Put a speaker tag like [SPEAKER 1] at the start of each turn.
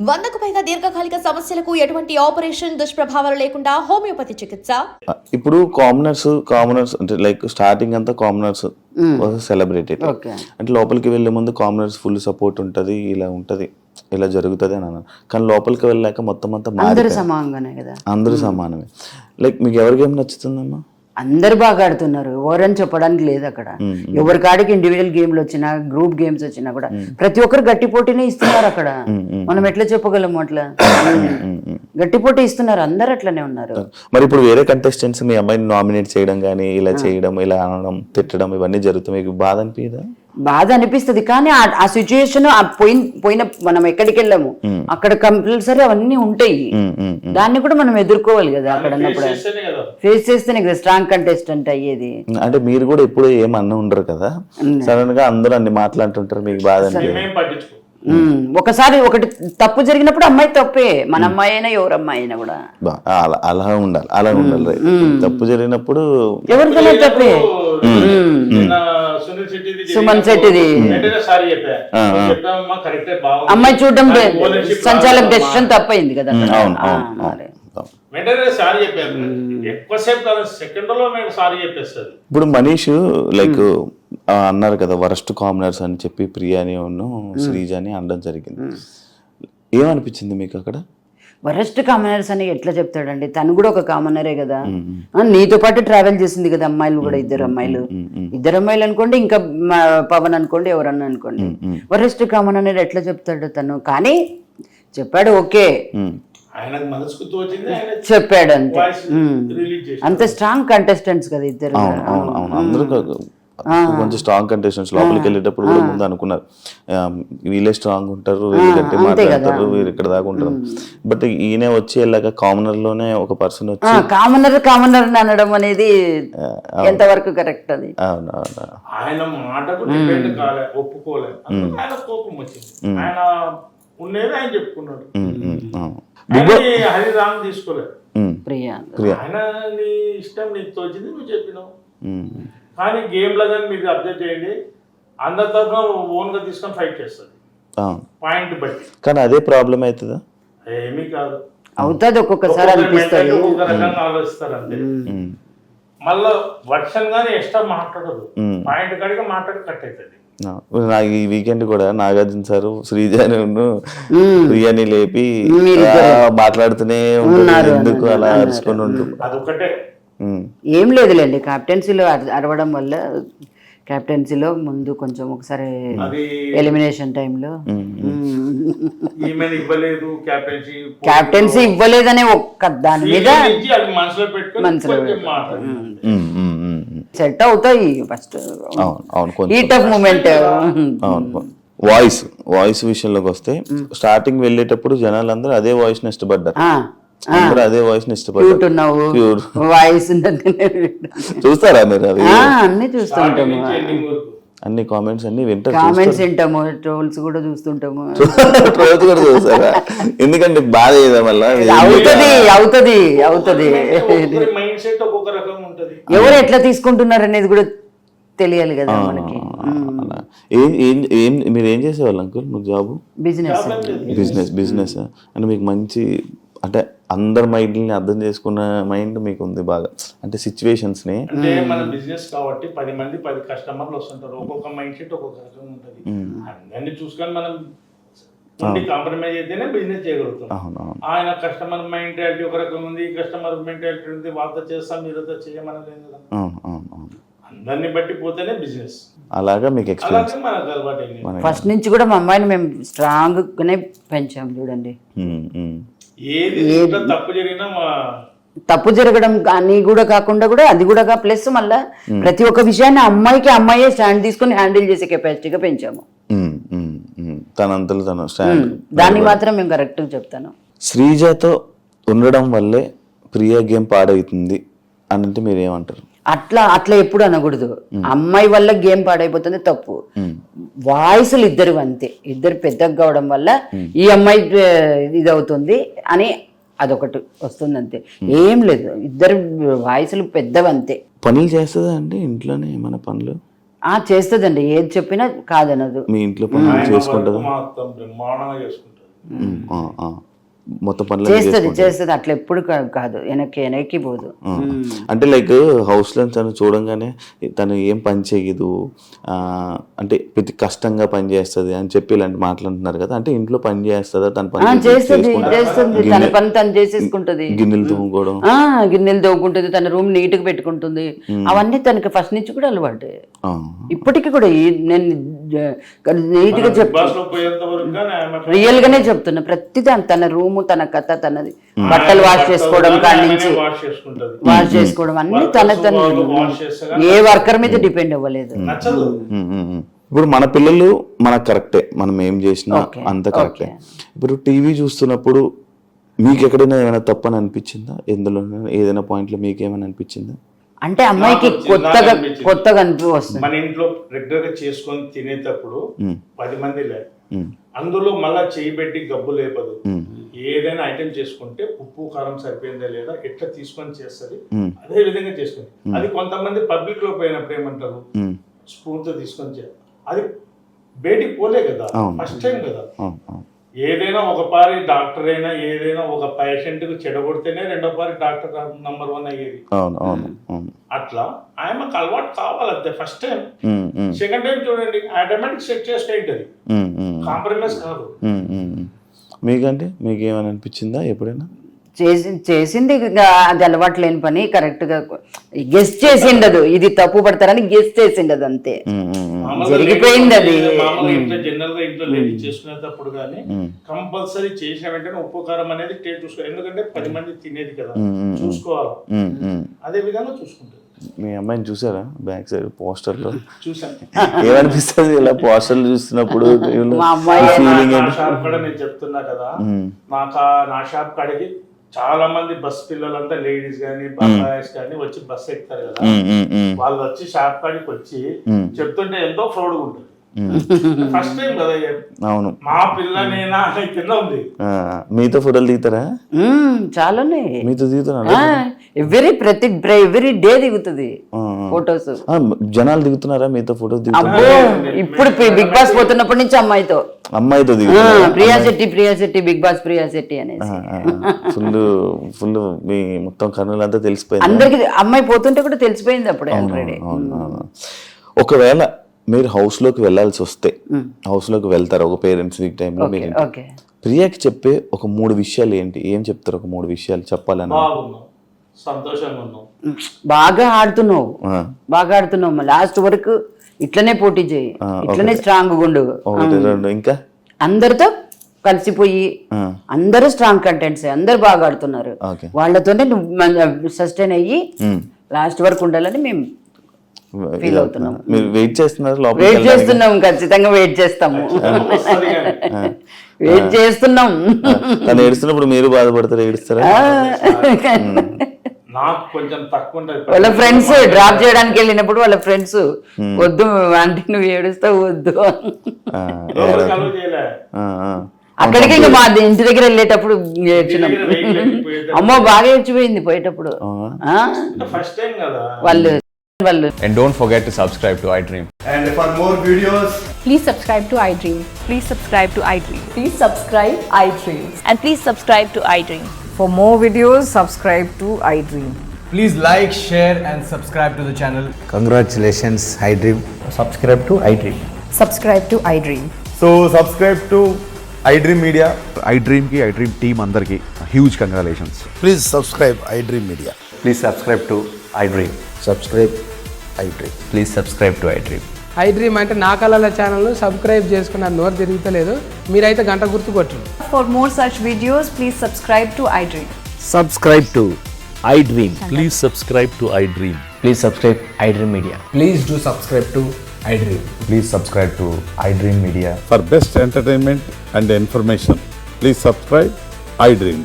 [SPEAKER 1] 100కు పైగా దీర్ఘకాలిక సమస్యలకు ఎటువంటి ఆపరేషన్ దుష్ప్రభావాలు లేకుండా హోమియోపతి చికిత్స.
[SPEAKER 2] ఇప్పుడు కామనర్స్ అంటే లైక్ స్టార్టింగ్ అంతా కామనర్స్ సెలబ్రేటెడ్ అంటే లోపలికి వెళ్లే ముందు కామనర్స్ ఫుల్ సపోర్ట్ ఉంటది, ఇలా ఉంటది, ఇలా జరుగుతుంది అని అన్నారు. కానీ లోపలికి వెళ్ళాక మొత్తం అంతా అందరూ సమానమే. లైక్ మీకు ఎవరికి ఏం నచ్చుతుందమ్మా?
[SPEAKER 3] అందరు బాగా ఆడుతున్నారు, ఎవరని చెప్పడానికి లేదు అక్కడ. ఎవరి కాడికి ఇండివిజువల్ గేమ్లు వచ్చినా గ్రూప్ గేమ్స్ వచ్చినా కూడా ప్రతి ఒక్కరు గట్టి పోటీనే ఇస్తున్నారు అక్కడ. మనం ఎట్లా చెప్పగలము అట్లా? గట్టి పోటీ ఇస్తున్నారు, అందరు అట్లనే ఉన్నారు.
[SPEAKER 2] మరి ఇప్పుడు వేరే కంటెస్టెంట్స్ మీ అమ్మాయిని నామినేట్ చేయడం కానీ ఇలా చేయడం, ఇలా అనడం, తిట్టడం ఇవన్నీ జరుగుతాయి, మీకు బాధ అనిపించదా?
[SPEAKER 3] బాధ అనిపిస్తుంది, కానీ ఆ సిచ్యుయేషన్ పోయిన మనం ఎక్కడికి వెళ్ళాము అక్కడ కంపల్సరీ అవన్నీ ఉంటాయి. దాన్ని కూడా మనం ఎదుర్కోవాలి కదా. అక్కడ ఉన్నప్పుడు ఫేస్ చేస్తేనే కదా స్ట్రాంగ్ కంటెస్టెంట్ అయ్యేది.
[SPEAKER 2] అంటే మీరు కూడా ఎప్పుడు ఏమన్నా ఉండరు కదా, సడన్ గా అందరూ అన్ని మాట్లాడుతుంటారు, మీకు బాధ అనిపించదు?
[SPEAKER 3] ఒకసారి ఒకటి తప్పు జరిగినప్పుడు అమ్మాయి తప్పే, మన అమ్మాయి అయినా ఎవరు అమ్మాయి అయినా కూడా
[SPEAKER 2] అలా ఉండాలి. తప్పు జరిగినప్పుడు
[SPEAKER 3] ఎవరికైనా తప్పే. సుమన్ శెట్టిది అమ్మాయి చూడడం సంచాలక డెసిషన్ తప్పైంది కదా.
[SPEAKER 2] ఇప్పుడు మనీష్ లైక్ అన్నారు కదా వరస్ట్ కామనర్స్ అని చెప్పి ప్రియాని శ్రీజాని అనడం జరిగింది. ఏమనిపించింది మీకు అక్కడ?
[SPEAKER 3] వరస్ట్ కామనర్స్ అని ఎట్లా చెప్తాడండి? తను కూడా ఒక కామనరే కదా. నీతో పాటు ట్రావెల్ చేసింది కదా అమ్మాయిలు కూడా, ఇద్దరు అమ్మాయిలు అనుకోండి, ఇంకా పవన్ అనుకోండి, ఎవరన్నా అనుకోండి. వరస్ట్ కామన్ అనేది ఎట్లా చెప్తాడు తను? కానీ చెప్పాడు, ఓకే చెప్పాడు, అంతే. అంత స్ట్రాంగ్ కంటెస్టెంట్స్ కదా ఇద్దరు.
[SPEAKER 2] కొంచెం స్ట్రాంగ్ కంటెస్టెంట్స్ లోపలికి వెళ్ళేటప్పుడు కూడా ముందు అనుకున్నారు వీళ్ళే స్ట్రాంగ్ ఉంటారు, వీళ్ళు గట్టి మాట్లాడతారు, వీరు ఇక్కడ దాకా ఉంటారు. బట్ ఈయన వచ్చి వెళ్ళాక కామనర్ లోనే ఒక పర్సన్ వచ్చి
[SPEAKER 3] కామనర్ అనడం అనేది ఎంతవరకు కరెక్ట్? అది
[SPEAKER 4] ఆయన మాటకు డిపెండ్ కాలే, ఒప్పుకోలేదు, ఆయన కోపం వచ్చింది. ఆయన ఉండేది ఆయన చెప్పుకున్నాడు, హరిరామ్ తీసుకోలేదు. ఆయన నీ ఇష్టం, నీకు తోచింది నువ్వు చెప్పినావు. కానీ గేమ్ లో కానీ మీరు అబ్జర్వ్ చేయండి, అందరి తరఫున ఓన్ గా తీసుకొని ఫైట్ చేస్తుంది పాయింట్ బట్టి.
[SPEAKER 2] కానీ అదే ప్రాబ్లం అవుతుందా?
[SPEAKER 4] ఏమీ కాదు,
[SPEAKER 3] అవుతుంది. ఒక్కొక్కసారి అనిపిస్తుంది
[SPEAKER 4] ఒక్కొక్క రకంగా ఆలోచిస్తారు అంతే. మళ్ళా వర్షన్ గానీ ఎక్స్ట్రా మాట్లాడదు, పాయింట్ కాడిగా మాట్లాడి కట్ అవుతుంది.
[SPEAKER 2] నాకు ఈ వీకెండ్ కూడా నాగార్జున సార్ శ్రీజాని ప్రియాని లేపి మాట్లాడుతూనే ఉంటారు, ఎందుకు అలా అరుచుకొని ఉంటుంది.
[SPEAKER 4] అదొకటే,
[SPEAKER 3] ఏం లేదులేండి. క్యాప్టెన్సీలో అరవడం వల్ల క్యాప్టెన్సీలో ముందు కొంచెం ఒకసారి ఎలిమినేషన్ టైంలో క్యాప్టెన్సీ ఇవ్వలేదనే ఒక్క దాని మీద మనసులో సెట్ అవుతాయి ఫస్ట్ ఈ టఫ్ మూమెంట్.
[SPEAKER 2] వాయిస్ విషయంలోకి వస్తే స్టార్టింగ్ వెళ్ళేటప్పుడు జనాలందరూ అదే వాయిస్ ని ఇష్టపడ్డారు, అదే వాయిస్ ని ఇష్టపడ్డారు. చూస్తారా మీరు? అవి
[SPEAKER 3] అన్ని చూస్తుంటాము,
[SPEAKER 2] అన్ని కామెంట్స్ అన్ని
[SPEAKER 3] వింటాము, ట్రోల్స్ కూడా చూస్తుంటాము.
[SPEAKER 2] ట్రోల్స్ కూడా చూస్తారా? ఎందుకంటే బాధ
[SPEAKER 3] అవుతుంది. ఎవరు ఎట్లా తీసుకుంటున్నారు అనేది కూడా తెలియాలి కదా మనకి.
[SPEAKER 2] మీరు ఏం చేసేవాళ్ళు అంకుల్? నువ్వు జాబ్? బిజినెస్ అంటే మీకు మంచి, అంటే అందరి మైండ్ ని అర్థం చేసుకున్న మైండ్ మీకు ఉంది బాగా, అంటే సిచ్యువేషన్స్ ని.
[SPEAKER 4] అంటే మన బిజినెస్ కాబట్టి 10 మంది 10 కస్టమర్లు వస్తుంటారు, ఒక్కొక్క మైండ్ సెట్ ఒక్కొక్క రకంగా ఉంటుంది. అందరినీ చూసుకొని మనం కాంప్రమైజ్ అయితేనే బిజినెస్ చేయగలుగుతాం. ఆయన కస్టమర్ మెంటాలిటీ ఒక రకంగా ఉంది, ఈ కస్టమర్ మెంటాలిటీ ఉంది, వాళ్ళతో చేస్తాం మీరుతో చేయమని లేదు కదా. అందరిని బట్టి పోతేనే బిజినెస్.
[SPEAKER 2] అలాగా మీకు ఎక్స్పీరియన్స్
[SPEAKER 4] మనకు అలవాటు.
[SPEAKER 3] ఫస్ట్ నుంచి కూడా మా అమ్మాయిని మేము స్ట్రాంగ్ గానే పెంచాం చూడండి. తప్పు జరగడం కానీ కూడా కాకుండా కూడా అది కూడా ప్లస్ మళ్ళా ప్రతి ఒక్క విషయాన్ని అమ్మాయే స్టాండ్ తీసుకొని హ్యాండిల్ చేసే కెపాసిటీగా పెంచాము. దాన్ని మాత్రం మేము కరెక్ట్ గా చెప్తాను.
[SPEAKER 2] శ్రీజాతో ఉండడం వల్లే ప్రియా గేమ్ పాడవుతుంది అని అంటే మీరు ఏమంటారు?
[SPEAKER 3] అట్లా ఎప్పుడు అనకూడదు. అమ్మాయి వల్ల గేమ్ పాడైపోతుంది తప్పు. వాయిస్లు ఇద్దరు అంతే, ఇద్దరు పెద్దగా కావడం వల్ల ఈ అమ్మాయి ఇది అవుతుంది అని అదొకటి వస్తుంది అంతే, ఏం లేదు. ఇద్దరు వాయిస్లు పెద్దవంతే.
[SPEAKER 2] పనులు చేస్తుందా అండి ఇంట్లోనే? ఏమైనా పనులు
[SPEAKER 3] చేస్తుందండి, ఏది చెప్పినా కాదనదు.
[SPEAKER 2] మీ ఇంట్లో పనులు చేసుకుంటుందా? మొత్తం పనులు
[SPEAKER 3] చేస్తుంది అట్లా ఎప్పుడు కాదు, వెనక్కి పోదు.
[SPEAKER 2] అంటే లైక్ హౌస్ లో తను చూడంగానే తను ఏం పని చేయదు, అంటే ప్రతి కష్టంగా పని చేస్తుంది అని చెప్పి ఇలాంటి మాట్లాడుతున్నారు కదా, అంటే ఇంట్లో పని చేస్తుందా తన పని
[SPEAKER 3] చేస్తుంది, తన పని తను చేసేసుకుంటది,
[SPEAKER 2] గిన్నెలు తోముకోవడం,
[SPEAKER 3] గిన్నెలు తోముకుంటుంది, తన రూమ్ నీట్ గా పెట్టుకుంటుంది, అవన్నీ తనకి ఫస్ట్ నుంచి కూడా అలవాటు. ఇప్పటికి కూడా నేను నీట్ గా చెప్తాను, రియల్ గానే చెప్తున్నా. ప్రతిదాని తన రూమ్, తన కథ, తనది బట్టలు వాష్ చేసుకోవడం కాడి నుంచి వాష్ చేసుకోవడం అన్ని తన ఏ వర్కర్ మీద డిపెండ్ అవ్వలేదు.
[SPEAKER 2] ఇప్పుడు మన పిల్లలు మనకు కరెక్టే, మనం ఏం చేసినా అంత కరెక్టే. ఇప్పుడు టీవీ చూస్తున్నప్పుడు మీకు ఎక్కడైనా ఏమైనా తప్పని అనిపించిందా? ఎందులో ఏదైనా పాయింట్ లో మీకు ఏమైనా అనిపించిందా?
[SPEAKER 3] అంటే అమ్మాయికి కొత్తగా అనిపిస్తుంది.
[SPEAKER 4] మన ఇంట్లో రెగ్యులర్ గా చేసుకొని తినేటప్పుడు 10 మంది లేదు, అందులో మళ్ళా చేయి పెట్టి గబ్బు లేపదు. ఏదైనా ఐటెం చేసుకుంటే ఉప్పు కారం సరిపోయిందా లేదా ఎట్లా తీసుకొని చేస్తుంది, అదే విధంగా చేసుకుంది. అది కొంతమంది పబ్లిక్ లో పోయినప్పుడు ఏమంటారు, స్పూన్ తో తీసుకొని చేయాలి, అది బయటికి పోలే కదా, ఫస్ట్ టైం కదా. ఏదైనా ఒక పారి డాక్టర్ అయినా ఏదైనా ఒక పేషెంట్ కు చెడగొడితేనే రెండో పారి డాక్టర్ నంబర్ 1 అయ్యేది. అట్లా ఆయనకు అలవాటు కావాలంతే. ఫస్ట్ టైం, సెకండ్ టైం చూడండి ఆటోమేటిక్ సెట్ చేసుకుంటుంది, కాంప్రమైజ్ కాదు.
[SPEAKER 2] మీకంటే మీకు ఏమైనా అనిపించిందా ఎప్పుడైనా?
[SPEAKER 3] చేసింది అది అలవాటు లేని పని, కరెక్ట్ గా గెస్ చేసిండదు, ఇది తప్పు పడతారని గెస్ చేసిండదు, అంతే జరిగిపోయింది అది.
[SPEAKER 4] జనరల్ గా ఇంట్లో లేడీ చేసుకునేటప్పుడు కానీ కంపల్సరీ చేసిన వెంటనే ఉప్పు కారం అనేది టేస్ట్ చూసుకోవాలి, ఎందుకంటే 10 మంది తినేది కదా, చూసుకోవాలి. అదే విధంగా చూసుకుంటుంది.
[SPEAKER 2] మీ అమ్మాయిని చూసారా బ్యాక్ సైడ్ పోస్టర్ లో?
[SPEAKER 4] చూసాను.
[SPEAKER 2] ఏమనిపిస్తుంది ఇలా పోస్టర్లు చూస్తున్నప్పుడు?
[SPEAKER 4] షాప్ కూడా నేను చెప్తున్నా కదా, నా షాప్ కాడికి చాలా మంది బస్ పిల్లలంతా లేడీస్ గానీ బాయ్స్ కానీ వచ్చి బస్ ఎక్కుతారు కదా, వాళ్ళు వచ్చి షాప్ కాడికి వచ్చి చెప్తుంటే ఎంతో ప్రౌడ్గా ఉంటుంది. ఫస్ట్ టైం కదా, అవును మా పిల్లనేనా కింద ఉంది.
[SPEAKER 2] మీతో ఫోటోలు దిగుతారా?
[SPEAKER 3] చాలా
[SPEAKER 2] మీతో దిగుతున్నా,
[SPEAKER 3] ఎవ్రీ డే దిగుతుంది ఫోటోస్.
[SPEAKER 2] జనాలు దిగుతున్నారా మీతో ఫోటోస్?
[SPEAKER 3] ఇప్పుడు బిగ్ బాస్ పోతున్నప్పటి నుంచి అమ్మాయితో
[SPEAKER 2] దిగుతున్నారు.
[SPEAKER 3] ప్రియా శెట్టి బిగ్ బాస్ ప్రియా శెట్టి అనేసి
[SPEAKER 2] ఫుల్ మీ మొత్తం కర్నూలు తెలిసిపోయింది
[SPEAKER 3] అందరికి. అమ్మాయి పోతుంటే కూడా తెలిసిపోయింది అప్పుడే ఆల్రెడీ.
[SPEAKER 2] ఒకవేళ మీరు హౌస్ లోకి వెళ్ళాల్సి వస్తే హౌస్ లోకి వెళ్తారు ఒక పేరెంట్స్ వీక్ టైంలో, మీరు ప్రియాకి చెప్పే ఒక 3 విషయాలు ఏంటి? ఏం చెప్తారు? ఒక 3 విషయాలు చెప్పాలని.
[SPEAKER 4] సంతోషంగా ఉన్నావు,
[SPEAKER 3] బాగా ఆడుతున్నావు, లాస్ట్ వరకు ఇట్లనే పోటీ చేయి, ఇట్లనే స్ట్రాంగ్ ఉండు,
[SPEAKER 2] ఇంకా అందరితో
[SPEAKER 3] కలిసిపోయి అందరూ స్ట్రాంగ్ కంటెంట్స్, అందరు బాగా ఆడుతున్నారు, వాళ్ళతోనే నువ్వు సస్టైన్ అయ్యి లాస్ట్ వరకు ఉండాలని మేము ఫీల్ అవుతున్నాం.
[SPEAKER 2] మీరు వెయిట్ చేస్తున్నారు?
[SPEAKER 3] వెయిట్ చేస్తున్నాం, ఖచ్చితంగా వెయిట్ చేస్తాము, వెయిట్ చేస్తున్నాం.
[SPEAKER 2] తను ఏడుస్తున్నప్పుడు మీరు బాధపడతారు, ఏడుస్తారా?
[SPEAKER 4] నాకు కొంచెం తక్కువ
[SPEAKER 3] వాళ్ళ ఫ్రెండ్స్ డ్రాప్ చేయడానికి వెళ్ళినప్పుడు వాళ్ళ ఫ్రెండ్స్ వద్దు అంటే నువ్వు ఏడుస్తావు వద్దు, అక్కడికి ఇంకా మా ఇంటి దగ్గర వెళ్ళేటప్పుడు ఏడ్చినాం. అమ్మో బాగా ఏడ్చిపోయింది పోయేటప్పుడు వాళ్ళు.
[SPEAKER 5] And don't forget to subscribe to iDream.
[SPEAKER 6] And for more videos,
[SPEAKER 7] please subscribe to iDream.
[SPEAKER 8] Please subscribe to iDream.
[SPEAKER 7] Please subscribe iDream.
[SPEAKER 8] And please subscribe to iDream.
[SPEAKER 7] For more videos, subscribe to iDream.
[SPEAKER 6] please like, share and subscribe to the channel.
[SPEAKER 9] Congratulations, iDream.
[SPEAKER 6] Subscribe to iDream.
[SPEAKER 7] Subscribe to iDream.
[SPEAKER 6] So subscribe to iDream Media.
[SPEAKER 10] iDream ki iDream team andarki huge congratulations.
[SPEAKER 9] Please subscribe iDream Media.
[SPEAKER 5] Please subscribe to iDream.
[SPEAKER 9] Subscribe iDream.
[SPEAKER 5] Please subscribe to iDream.
[SPEAKER 11] iDream అంటే నా కళల ఛానల్ను subscribe చేసుకున్న నోరు తిరుగుతలేదు, మీరైతే గంట గుర్తు కొట్టండి.
[SPEAKER 7] For more such videos, please subscribe to iDream.
[SPEAKER 9] Subscribe to iDream.
[SPEAKER 10] Please subscribe to iDream.
[SPEAKER 5] Please subscribe iDream Media.
[SPEAKER 6] Please do subscribe to iDream.
[SPEAKER 5] Please subscribe to iDream Media.
[SPEAKER 10] For best entertainment and information, please subscribe iDream.